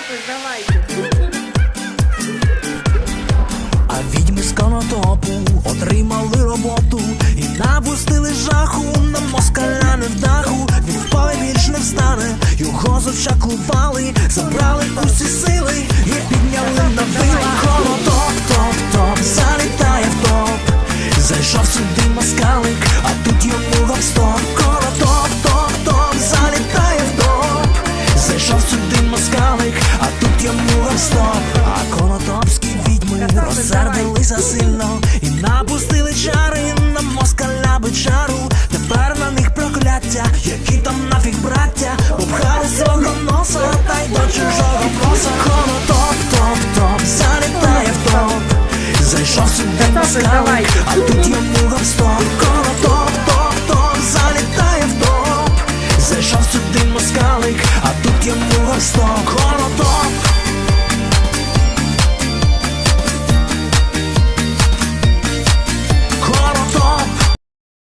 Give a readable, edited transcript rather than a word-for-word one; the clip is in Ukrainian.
Остапик, давайте. А відьми з Конотопу отримали роботу і напустили жаху на москаля не в даху. Він впав і більш не встане, його зачаклували, забрали усі сили і підняли на вила. Конотоп, топ-топ, залітає в топ. Зайшов сюди москалик, а тут йому гоп-стоп. Конотоп, топ-топ, залітає в топ. Зайшов сюди москалик, а тут йому гоп-стоп. А конотопські відьми розсердилися сильно і напустили чари на москаля бичару. Тепер на них прокляття, які там нафіг браття, попхали свого носа та й до чужого носа. Конотоп, топ-топ, залітає в топ. Зайшов сюди москалик, а тут йому гоп-стоп. Конотоп, топ-топ, залітає в топ. Зайшов сюди москалик, а тут йому гоп-стоп. Конотоп.